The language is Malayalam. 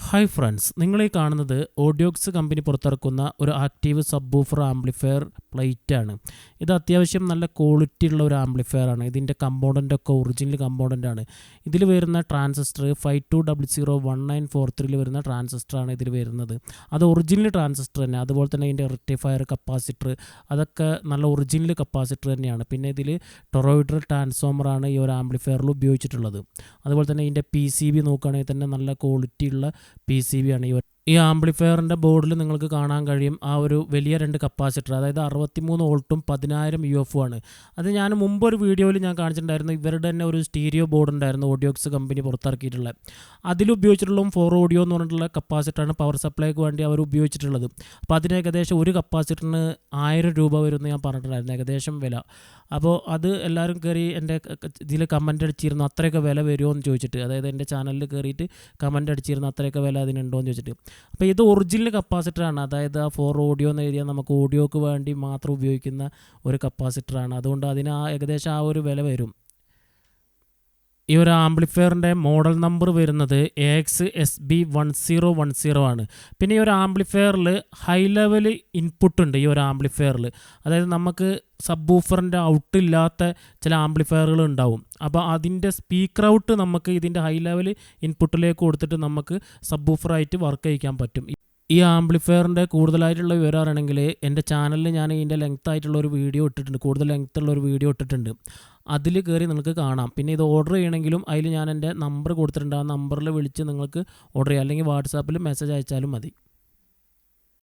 ഹായ് ഫ്രണ്ട്സ്, നിങ്ങൾ ഈ കാണുന്നത് ഓഡിയോക്സ് കമ്പനി പുറത്തിറക്കുന്ന ഒരു ആക്റ്റീവ് സബ്വൂഫർ ആംപ്ലിഫയർ പ്ലേറ്റ് ആണ്. ഇത് അത്യാവശ്യം നല്ല ക്വാളിറ്റി ഉള്ള ഒരു ആംപ്ലിഫയർ ആണ്. ഇതിൻ്റെ കമ്പോണൻ്റൊക്കെ ഒറിജിനൽ കമ്പോണൻ്റ് ആണ്. ഇതിൽ വരുന്ന ട്രാൻസിസ്റ്റർ 52001943 വരുന്ന ട്രാൻസിസ്റ്ററാണ് ഇതിൽ വരുന്നത്. അത് ഒറിജിനൽ ട്രാൻസിസ്റ്റർ തന്നെ. അതുപോലെ തന്നെ ഇതിൻ്റെ റെക്ടിഫയർ, കപ്പാസിറ്റർ അതൊക്കെ നല്ല ഒറിജിനൽ കപ്പാസിറ്റർ തന്നെയാണ്. പിന്നെ ഇതിൽ ടൊറോയിഡൽ ട്രാൻസ്ഫോമറാണ് ഈ ഒരു ആംപ്ലിഫയറിൽ ഉപയോഗിച്ചിട്ടുള്ളത്. അതുപോലെ തന്നെ ഇതിൻ്റെ PCB നോക്കുകയാണെങ്കിൽ തന്നെ നല്ല ക്വാളിറ്റി ഉള്ള PCB ആണ്. ഈ ആംപ്ലിഫയറിൻ്റെ ബോർഡിൽ നിങ്ങൾക്ക് കാണാൻ കഴിയും ആ ഒരു വലിയ 2 കപ്പാസിറ്റർ, അതായത് 63 വോൾട്ടും 10000 UF ആണ്. അത് ഞാൻ മുമ്പൊരു വീഡിയോയിൽ ഞാൻ കാണിച്ചിട്ടുണ്ടായിരുന്നു. ഇവരുടെ തന്നെ ഒരു സ്റ്റീരിയോ ബോർഡ് ഉണ്ടായിരുന്നു ഓഡിയോക്സ് കമ്പനി പുറത്തിറക്കിയിട്ടുള്ളത്. അതിലുപയോഗിച്ചിട്ടുള്ളതും 4 ഓഡിയോ എന്ന് പറഞ്ഞിട്ടുള്ള കപ്പാസിറ്ററാണ് പവർ സപ്ലൈക്ക് വേണ്ടി അവർ ഉപയോഗിച്ചിട്ടുള്ളത്. അപ്പോൾ അതിന് ഏകദേശം ഒരു കപ്പാസിറ്ററിന് 1000 രൂപ വരുമെന്ന് ഞാൻ പറഞ്ഞിട്ടുണ്ടായിരുന്നു, ഏകദേശം വില. അപ്പോൾ അത് എല്ലാവരും കയറി എൻ്റെ ഇതിൽ കമൻ്റ് അടിച്ചിരുന്നു, അത്രയൊക്കെ വില വരുമോ എന്ന് ചോദിച്ചിട്ട്. അതായത് എൻ്റെ ചാനലിൽ കയറിയിട്ട് കമൻ്റ് അടിച്ചിരുന്നു, അത്രയൊക്കെ വില അതിനുണ്ടോ എന്ന് ചോദിച്ചിട്ട്. അപ്പോൾ ഇത് ഒറിജിനൽ കപ്പാസിറ്ററാണ്. അതായത് ആ 4 ഓഡിയോ എന്ന് എഴുതിയാൽ നമുക്ക് ഓഡിയോക്ക് വേണ്ടി മാത്രം ഉപയോഗിക്കുന്ന ഒരു കപ്പാസിറ്ററാണ്. അതുകൊണ്ട് അതിന് ഏകദേശം ആ ഒരു വില വരും. ഈ ഒരു ആംപ്ലിഫയറിൻ്റെ മോഡൽ നമ്പർ വരുന്നത് AXSB1010 ആണ്. പിന്നെ ഈ ഒരു ആംപ്ലിഫയറിൽ ഹൈ ലെവൽ ഇൻപുട്ട് ഉണ്ട്. ഈ ഒരു ആംപ്ലിഫയറിൽ അതായത് നമുക്ക് സബ്വൂഫറിൻ്റെ ഔട്ടില്ലാത്ത ചില ആംപ്ലിഫയറുകൾ ഉണ്ടാവും. അപ്പോൾ അതിൻ്റെ സ്പീക്കർ ഔട്ട് നമുക്ക് ഇതിൻ്റെ ഹൈ ലെവൽ ഇൻപുട്ടിലേക്ക് കൊടുത്തിട്ട് നമുക്ക് സബ്വൂഫറായിട്ട് വർക്ക് ചെയ്യിക്കാൻ പറ്റും. ഈ ആംപ്ലിഫയറിൻ്റെ കൂടുതലായിട്ടുള്ള വിവരം അറിയണമെങ്കിൽ എൻ്റെ ചാനലിൽ ഞാൻ ഇതിൻ്റെ ലെങ്ത് ആയിട്ടുള്ള ഒരു വീഡിയോ ഇട്ടിട്ടുണ്ട്, കൂടുതൽ ലെങ്ത്തുള്ള ഒരു വീഡിയോ ഇട്ടിട്ടുണ്ട്. അതിൽ കയറി നിങ്ങൾക്ക് കാണാം. പിന്നെ ഇത് ഓർഡർ ചെയ്യണമെങ്കിലും അതിൽ ഞാൻ എൻ്റെ നമ്പർ കൊടുത്തിട്ടുണ്ട്. ആ നമ്പറിൽ വിളിച്ച് നിങ്ങൾക്ക് ഓർഡർ ചെയ്യാം, അല്ലെങ്കിൽ വാട്സാപ്പിൽ മെസ്സേജ് അയച്ചാലും മതി.